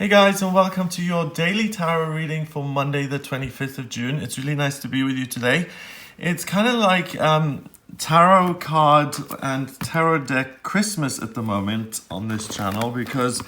Hey guys, and welcome to your daily tarot reading for Monday the 25th of June. It's really nice to be with you today. It's kind of like tarot card and tarot deck Christmas at the moment on this channel because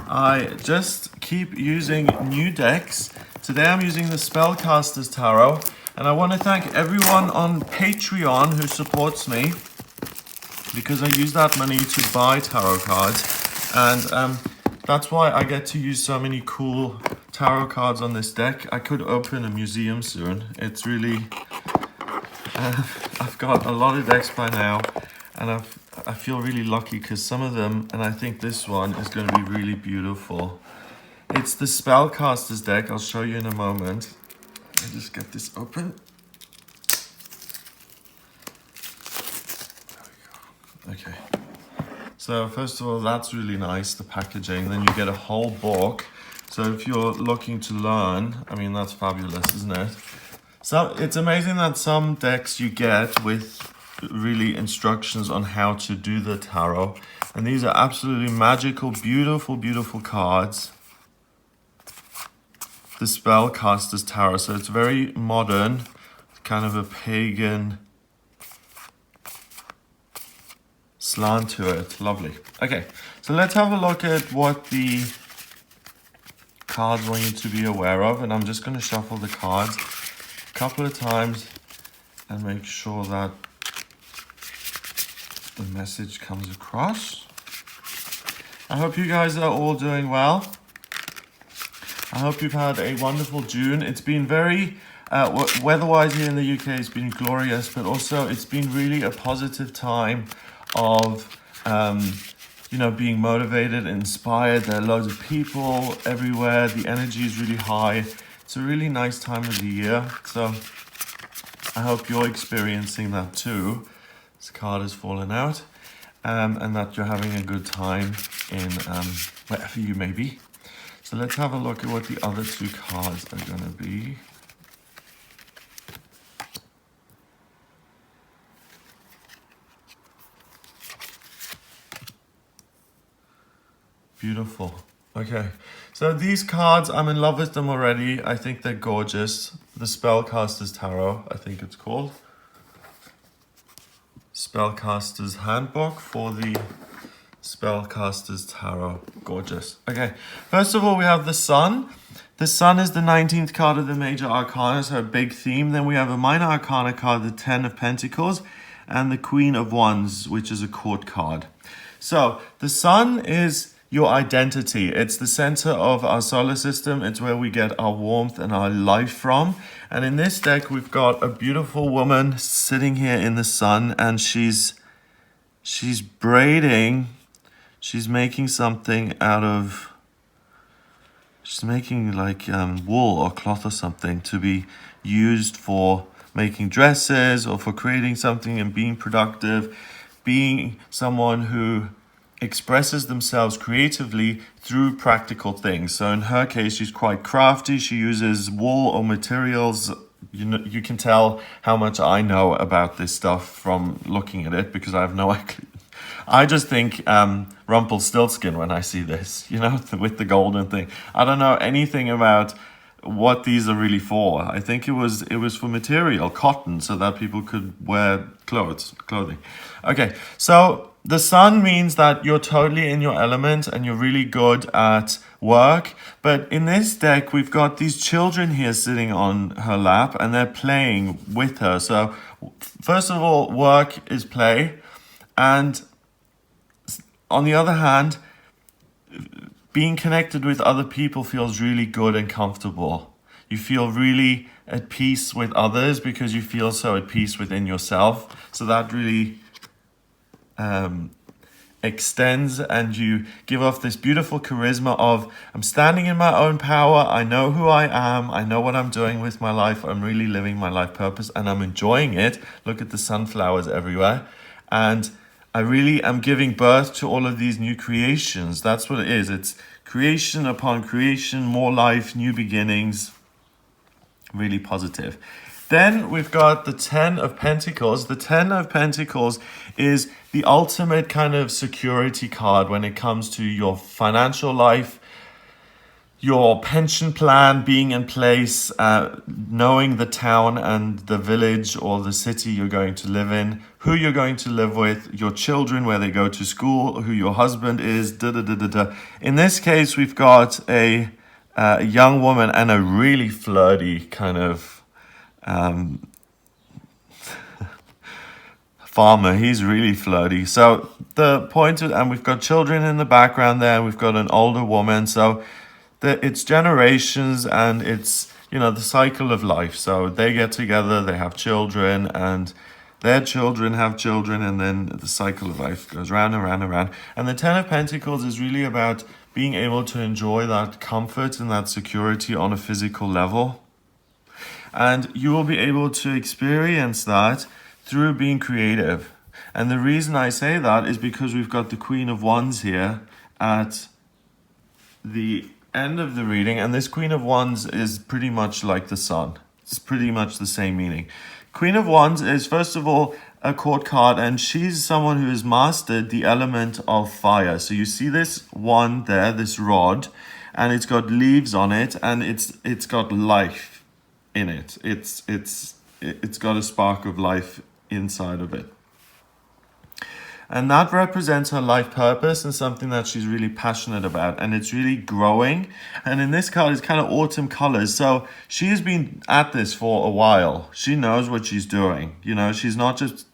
I just keep using new decks. Today I'm using the Spellcasters Tarot, and I want to thank everyone on Patreon who supports me because I use that money to buy tarot cards, and that's why I get to use so many cool tarot cards on this deck. I could open a museum soon. It's really, I've got a lot of decks by now, and I feel really lucky because some of them, and I think this one is going to be really beautiful. It's the Spellcasters Deck. I'll show you in a moment. Let me just get this open. There we go. Okay. So first of all, that's really nice, the packaging. Then you get a whole book. So if you're looking to learn, I mean, that's fabulous, isn't it? So it's amazing that some decks you get with really instructions on how to do the tarot. And these are absolutely magical, beautiful, beautiful cards. The Spellcasters Tarot. So it's very modern, kind of a pagan slant to it. Lovely. Okay, so let's have a look at what the cards want you to be aware of, and I'm just going to shuffle the cards a couple of times and make sure that the message comes across. I hope you guys are all doing well. I hope you've had a wonderful June. It's been very weather-wise here in the UK, it's been glorious, but also it's been really a positive time of being motivated, inspired. There are loads of people everywhere. The energy is really high. It's a really nice time of the year. So I hope you're experiencing that too. This card has fallen out, and that you're having a good time in wherever you may be. So let's have a look at what the other two cards are going to be. Beautiful. Okay, so these cards, I'm in love with them already. I think they're gorgeous. The Spellcasters Tarot, I think it's called. Spellcasters Handbook for the Spellcasters Tarot. Gorgeous. Okay, first of all, we have the Sun. The Sun is the 19th card of the Major Arcana, so a big theme. Then we have a Minor Arcana card, the 10 of Pentacles, and the Queen of Wands, which is a court card. So the Sun is your identity. It's the center of our solar system. It's where we get our warmth and our life from. And in this deck, we've got a beautiful woman sitting here in the sun, and she's braiding. She's making something out of, she's making like wool or cloth or something to be used for making dresses or for creating something and being productive, being someone who expresses themselves creatively through practical things. So in her case, she's quite crafty. She uses wool or materials. You can tell how much I know about this stuff from looking at it, because I have no idea. I just think Rumpelstiltskin when I see this, with the golden thing. I don't know anything about what these are really for. I think it was for material, cotton, so that people could wear clothing. Okay, so the Sun means that you're totally in your element and you're really good at work. But in this deck, we've got these children here sitting on her lap and they're playing with her. So first of all, work is play. And on the other hand, being connected with other people feels really good and comfortable. You feel really at peace with others because you feel so at peace within yourself. So that really extends, and you give off this beautiful charisma of, I'm standing in my own power, I know who I am, I know what I'm doing with my life, I'm really living my life purpose and I'm enjoying it. Look at the sunflowers everywhere. And I really am giving birth to all of these new creations. That's what it is. It's creation upon creation, more life, new beginnings. Really positive. Then we've got the 10 of Pentacles. The 10 of Pentacles is the ultimate kind of security card when it comes to your financial life, your pension plan being in place, knowing the town and the village or the city you're going to live in, who you're going to live with, your children, where they go to school, who your husband is, da da da da da. In this case, we've got a young woman and a really flirty kind of farmer. He's really flirty. So the point of, and we've got children in the background there. We've got an older woman. So it's generations, and it's, the cycle of life. So they get together, they have children, and their children have children, and then the cycle of life goes round and round and round. And the Ten of Pentacles is really about being able to enjoy that comfort and that security on a physical level. And you will be able to experience that through being creative. And the reason I say that is because we've got the Queen of Wands here at the end of the reading, and this Queen of Wands is pretty much like the Sun. It's pretty much the same meaning. Queen of Wands is, first of all, a court card, and she's someone who has mastered the element of fire. So you see this wand there, this rod, and it's got leaves on it, and it's got life in it. It's got a spark of life inside of it. And that represents her life purpose and something that she's really passionate about. And it's really growing. And in this card, it's kind of autumn colors. So she has been at this for a while. She knows what she's doing. She's not just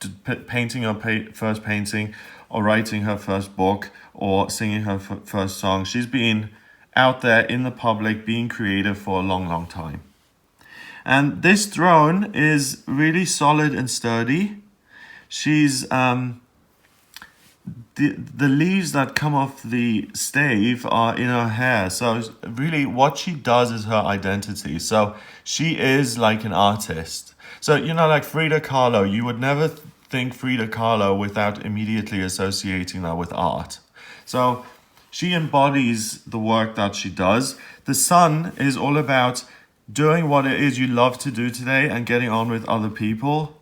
painting her first painting or writing her first book or singing her first song. She's been out there in the public being creative for a long, long time. And this throne is really solid and sturdy. She's... The leaves that come off the stave are in her hair. So really what she does is her identity. So she is like an artist. So, like Frida Kahlo, you would never think Frida Kahlo without immediately associating that with art. So she embodies the work that she does. The Sun is all about doing what it is you love to do today and getting on with other people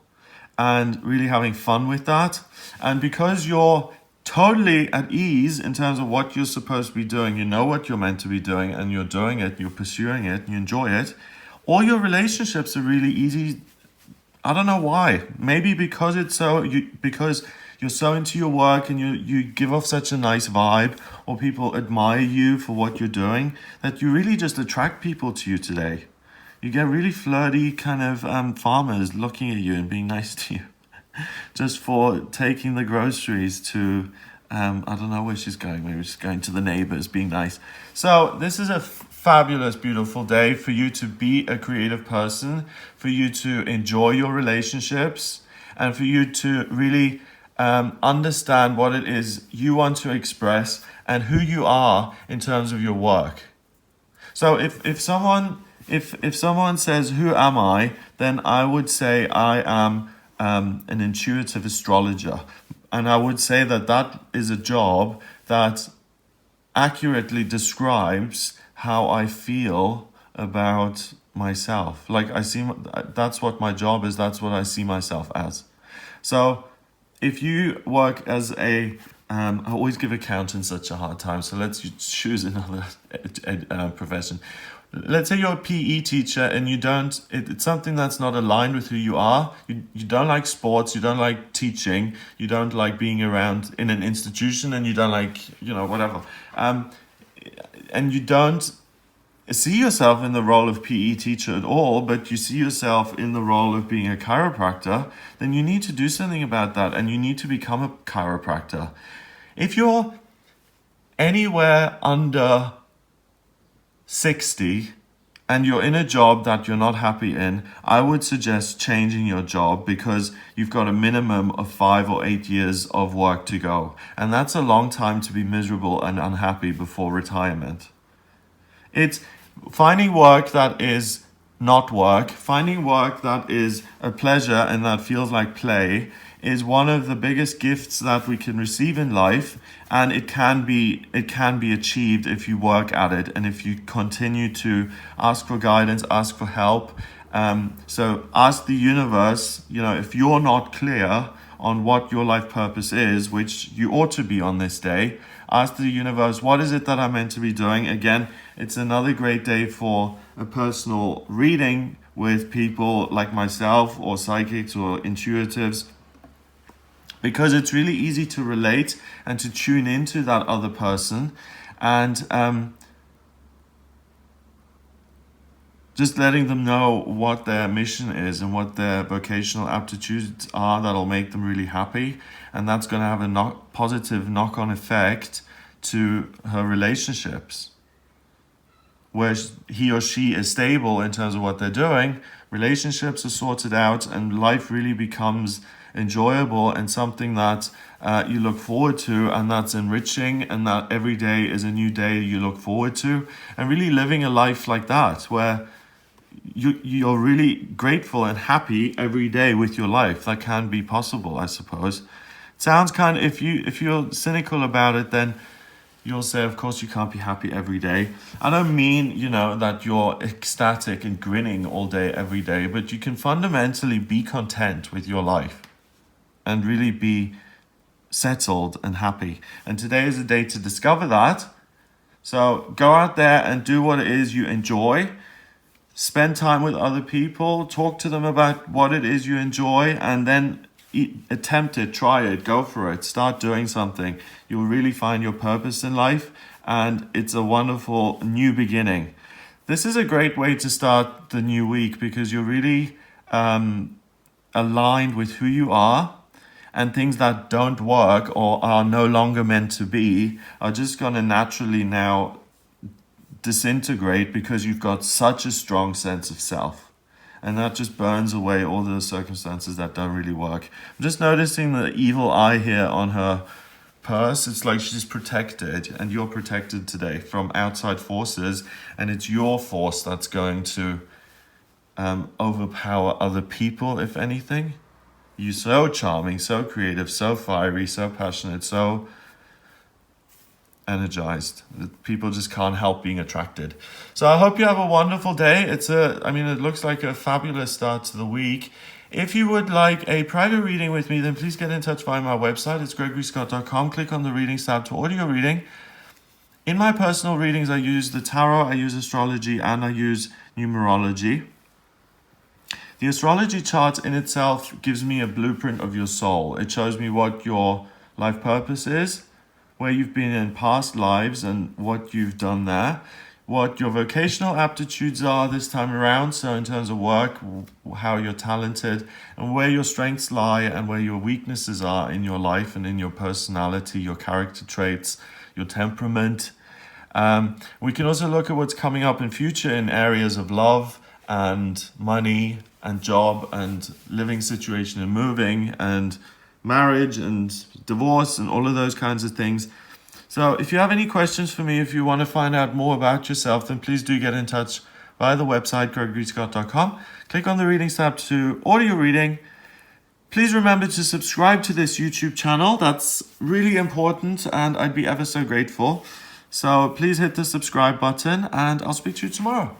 and really having fun with that. And because you're totally at ease in terms of what you're supposed to be doing, you know what you're meant to be doing, and you're doing it, you're pursuing it, you enjoy it, all your relationships are really easy. I don't know why. Maybe because because you're so into your work and you give off such a nice vibe, or people admire you for what you're doing, that you really just attract people to you today. You get really flirty kind of farmers looking at you and being nice to you just for taking the groceries to, I don't know where she's going. Maybe she's going to the neighbors, being nice. So this is a fabulous, beautiful day for you to be a creative person, for you to enjoy your relationships, and for you to really understand what it is you want to express and who you are in terms of your work. So if someone says, "Who am I?" then I would say I am an intuitive astrologer. And I would say that is a job that accurately describes how I feel about myself. Like that's what my job is. That's what I see myself as. So if you work as I always give accountants such a hard time. So let's choose another profession. Let's say you're a PE teacher and it's something that's not aligned with who you are. You don't like sports, you don't like teaching, you don't like being around in an institution, and you don't like, whatever. And you don't see yourself in the role of PE teacher at all, but you see yourself in the role of being a chiropractor, then you need to do something about that, and you need to become a chiropractor. If you're anywhere under 60 and you're in a job that you're not happy in, I would suggest changing your job, because you've got a minimum of 5 or 8 years of work to go. And that's a long time to be miserable and unhappy before retirement. It's finding work that is not work, finding work that is a pleasure and that feels like play is one of the biggest gifts that we can receive in life, and it can be achieved if you work at it and if you continue to ask for guidance, ask for help. So ask the universe, if you're not clear on what your life purpose is, which you ought to be on this day. Ask the universe, what is it that I'm meant to be doing? Again, it's another great day for a personal reading with people like myself or psychics or intuitives, because it's really easy to relate and to tune into that other person, and just letting them know what their mission is and what their vocational aptitudes are that'll make them really happy. And that's going to have a positive knock-on effect to her relationships. Where he or she is stable in terms of what they're doing, relationships are sorted out, and life really becomes enjoyable and something that you look forward to, and that's enriching, and that every day is a new day you look forward to, and really living a life like that where you're really grateful and happy every day with your life. That can be possible, I suppose. It sounds kind of, if you're cynical about it, then you'll say, of course, you can't be happy every day. I don't mean, that you're ecstatic and grinning all day, every day, but you can fundamentally be content with your life and really be settled and happy. And today is a day to discover that. So go out there and do what it is you enjoy. Spend time with other people. Talk to them about what it is you enjoy, and then attempt it, try it, go for it, start doing something. You'll really find your purpose in life, and it's a wonderful new beginning. This is a great way to start the new week because you're really aligned with who you are, and things that don't work or are no longer meant to be are just going to naturally now disintegrate because you've got such a strong sense of self. And that just burns away all the circumstances that don't really work. I'm just noticing the evil eye here on her purse. It's like she's protected, and you're protected today from outside forces, and it's your force that's going to overpower other people, if anything. You're so charming, so creative, so fiery, so passionate, so energized. People just can't help being attracted. So I hope you have a wonderful day. It looks like a fabulous start to the week. If you would like a private reading with me, then please get in touch via my website. It's gregoryscott.com. Click on the readings tab to audio reading. In my personal readings, I use the tarot, I use astrology, and I use numerology. The astrology chart in itself gives me a blueprint of your soul. It shows me what your life purpose is, where you've been in past lives and what you've done there, what your vocational aptitudes are this time around, so in terms of work, how you're talented, and where your strengths lie and where your weaknesses are in your life and in your personality, your character traits, your temperament. We can also look at what's coming up in future in areas of love and money and job and living situation and moving and marriage and divorce and all of those kinds of things. So if you have any questions for me, if you want to find out more about yourself, then please do get in touch via the website, gregoryscott.com. Click on the readings tab to audio reading. Please remember to subscribe to this YouTube channel. That's really important, and I'd be ever so grateful. So please hit the subscribe button, and I'll speak to you tomorrow.